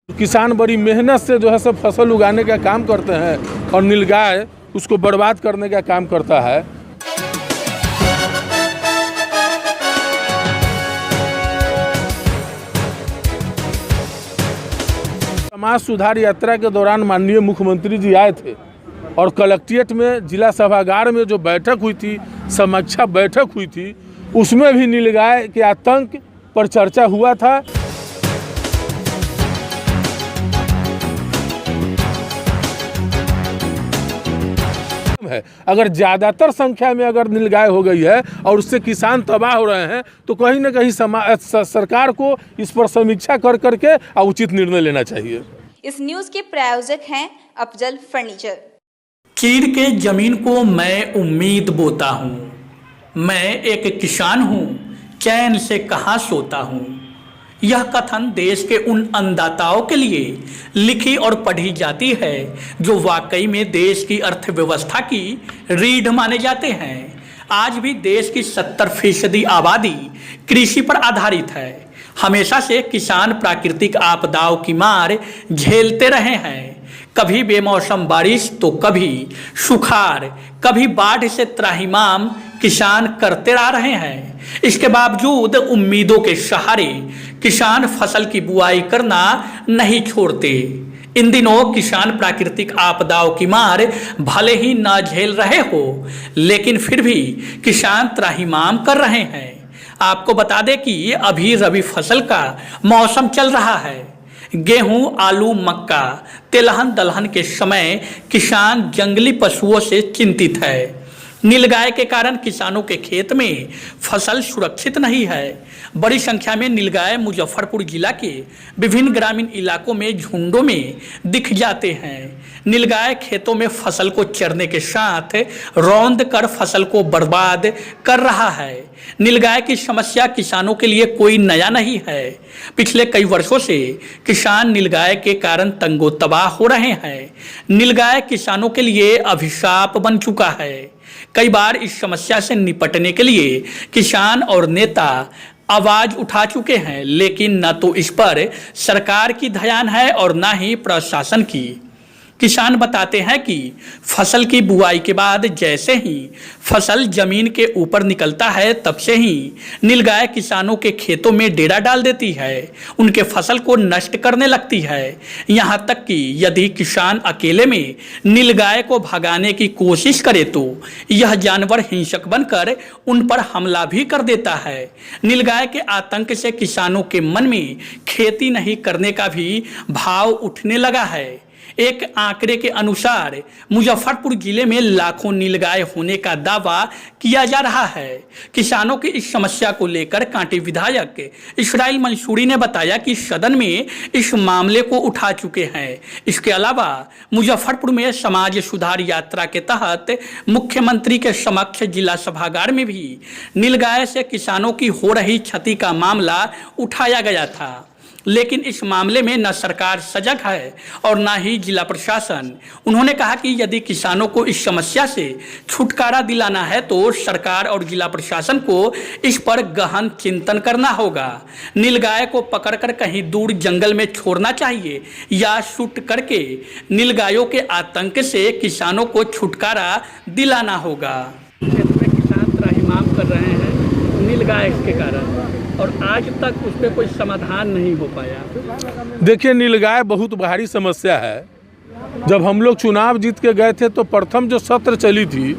किसान बड़ी मेहनत से जो है सब फसल उगाने का काम करते हैं और नीलगाय उसको बर्बाद करने का काम करता है। समाज सुधार यात्रा के दौरान माननीय मुख्यमंत्री जी आए थे और कलेक्ट्रेट में जिला सभागार में जो बैठक हुई थी, समीक्षा बैठक हुई थी, उसमें भी नीलगाय के आतंक पर चर्चा हुआ था। है अगर ज़्यादातर संख्या में अगर नीलगाय हो गई है और उससे किसान तबाह हो रहे हैं तो कहीं ना कहीं सरकार को इस पर समीक्षा कर करके उचित निर्णय लेना चाहिए। इस न्यूज़ के प्रायोजक हैं अफजल फर्नीचर। चीर के जमीन को मैं उम्मीद बोता हूँ, मैं एक किसान हूँ, चैन से कहाँ सोता हूँ। यह कथन देश के उन अन्नदाताओं के लिए लिखी और पढ़ी जाती है जो वाकई में देश की अर्थव्यवस्था की रीढ़ माने जाते हैं। आज भी देश की 70% आबादी कृषि पर आधारित है। हमेशा से किसान प्राकृतिक आपदाओं की मार झेलते रहे हैं, कभी बेमौसम बारिश तो कभी सुखाड़, कभी बाढ़ से त्राहिमाम किसान करते आ रहे हैं। इसके बावजूद उम्मीदों के सहारे किसान फसल की बुआई करना नहीं छोड़ते। इन दिनों किसान प्राकृतिक आपदाओं की मार भले ही ना झेल रहे हो, लेकिन फिर भी किसान त्राहिमाम कर रहे हैं। आपको बता दें कि अभी रबी फसल का मौसम चल रहा है। गेहूं, आलू, मक्का, तिलहन दलहन के समय किसान जंगली पशुओं से चिंतित है। नीलगाय के कारण किसानों के खेत में फसल सुरक्षित नहीं है। बड़ी संख्या में नीलगाय मुजफ्फरपुर जिला के विभिन्न ग्रामीण इलाकों में झुंडों में दिख जाते हैं। नीलगाय खेतों में फसल को चरने के साथ रौंद कर फसल को बर्बाद कर रहा है। नीलगाय की समस्या किसानों के लिए कोई नया नहीं है। पिछले कई वर्षों से किसान नीलगाय के कारण तंगो तबाह हो रहे हैं। नीलगाय किसानों के लिए अभिशाप बन चुका है। कई बार इस समस्या से निपटने के लिए किसान और नेता आवाज उठा चुके हैं, लेकिन न तो इस पर सरकार की ध्यान है और न ही प्रशासन की। किसान बताते हैं कि फसल की बुआई के बाद जैसे ही फसल जमीन के ऊपर निकलता है तब से ही नीलगाय किसानों के खेतों में डेरा डाल देती है, उनके फसल को नष्ट करने लगती है। यहाँ तक कि यदि किसान अकेले में नीलगाय को भगाने की कोशिश करे तो यह जानवर हिंसक बनकर उन पर हमला भी कर देता है। नीलगाय के आतंक से किसानों के मन में खेती नहीं करने का भी भाव उठने लगा है। एक आंकड़े के अनुसार मुजफ्फरपुर जिले में लाखों नीलगाय होने का दावा किया जा रहा है। किसानों की इस समस्या को लेकर कांटी विधायक इस्राइल मंसूरी ने बताया कि सदन में इस मामले को उठा चुके हैं। इसके अलावा मुजफ्फरपुर में समाज सुधार यात्रा के तहत मुख्यमंत्री के समक्ष जिला सभागार में भी नीलगाय से किसानों की हो रही क्षति का मामला उठाया गया था, लेकिन इस मामले में न सरकार सजग है और न ही जिला प्रशासन। उन्होंने कहा कि यदि किसानों को इस समस्या से छुटकारा दिलाना है तो सरकार और जिला प्रशासन को इस पर गहन चिंतन करना होगा। नीलगाय को पकड़कर कहीं दूर जंगल में छोड़ना चाहिए या शूट करके नीलगायों के आतंक से किसानों को छुटकारा दिलाना होगा। किसान त्राहिमाम कर रहे हैं नीलगाय के कारण और आज तक उस पर कोई समाधान नहीं हो पाया। देखिए, नीलगाय बहुत भारी समस्या है। जब हम लोग चुनाव जीत के गए थे तो प्रथम जो सत्र चली थी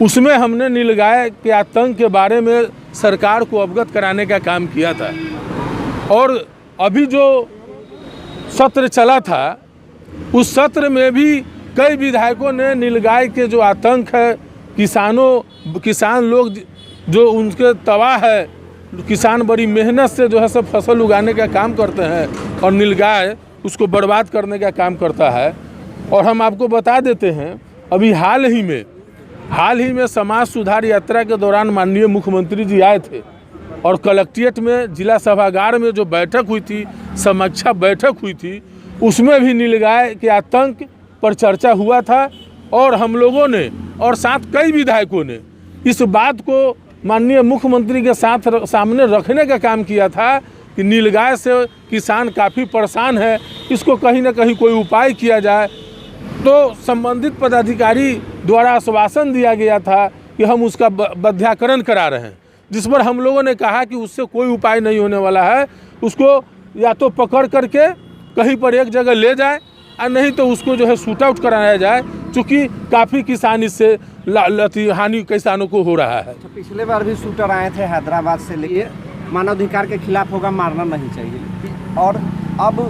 उसमें हमने नीलगाय के आतंक के बारे में सरकार को अवगत कराने का काम किया था। और अभी जो सत्र चला था उस सत्र में भी कई विधायकों ने नीलगाय के जो आतंक है, किसान लोग जो उनके तबाह है, किसान बड़ी मेहनत से जो है सब फसल उगाने का काम करते हैं और नीलगाय उसको बर्बाद करने का काम करता है। और हम आपको बता देते हैं, अभी हाल ही में समाज सुधार यात्रा के दौरान माननीय मुख्यमंत्री जी आए थे और कलेक्ट्रेट में जिला सभागार में जो बैठक हुई थी, समीक्षा बैठक हुई थी, उसमें भी नीलगाय के आतंक पर चर्चा हुआ था। और हम लोगों ने और साथ कई विधायकों ने इस बात को माननीय मुख्यमंत्री के सामने रखने का काम किया था कि नीलगाय से किसान काफ़ी परेशान है, इसको कहीं ना कहीं कोई उपाय किया जाए। तो संबंधित पदाधिकारी द्वारा आश्वासन दिया गया था कि हम उसका बंध्याकरण करा रहे हैं, जिस पर हम लोगों ने कहा कि उससे कोई उपाय नहीं होने वाला है। उसको या तो पकड़ करके कहीं पर एक जगह ले जाए और नहीं तो उसको जो है शूट आउट कराया जाए, क्योंकि काफ़ी किसान इससे हानि किसानों को हो रहा है। तो पिछले बार भी शूटर आए थे हैदराबाद से, लेके मानवाधिकार के खिलाफ होगा, मारना नहीं चाहिए। और अब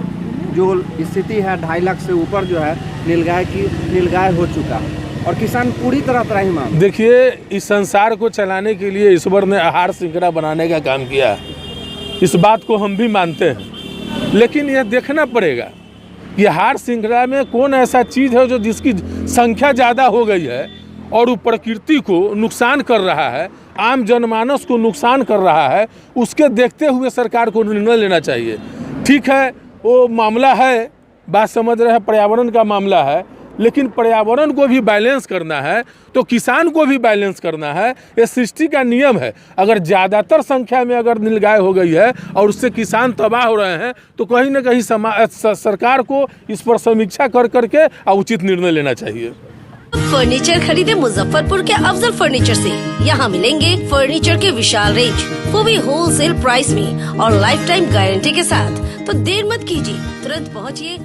जो स्थिति है 2.5 लाख से ऊपर जो है नीलगाय हो चुका है और किसान पूरी तरह त्राहिमाम। देखिए, इस संसार को चलाने के लिए ईश्वर ने आहार श्रृंखला बनाने का काम किया है, इस बात को हम भी मानते हैं। लेकिन यह देखना पड़ेगा कि आहार श्रृंखला में कौन ऐसा चीज़ है जो जिसकी संख्या ज़्यादा हो गई है और वो प्रकृति को नुकसान कर रहा है, आम जनमानस को नुकसान कर रहा है। उसके देखते हुए सरकार को निर्णय लेना चाहिए। ठीक है, वो मामला है, बात समझ रहे हैं, पर्यावरण का मामला है, लेकिन पर्यावरण को भी बैलेंस करना है तो किसान को भी बैलेंस करना है। ये सृष्टि का नियम है। अगर ज़्यादातर संख्या में अगर नीलगाय हो गई है और उससे किसान तबाह हो रहे हैं तो कहीं ना कहीं सरकार को इस पर समीक्षा कर करके उचित निर्णय लेना चाहिए। फर्नीचर खरीदे मुजफ्फरपुर के अफजल फर्नीचर से। यहाँ मिलेंगे फर्नीचर के विशाल रेंज, वो भी होलसेल प्राइस में और लाइफ टाइम गारंटी के साथ। तो देर मत कीजिए, तुरंत पहुँचिए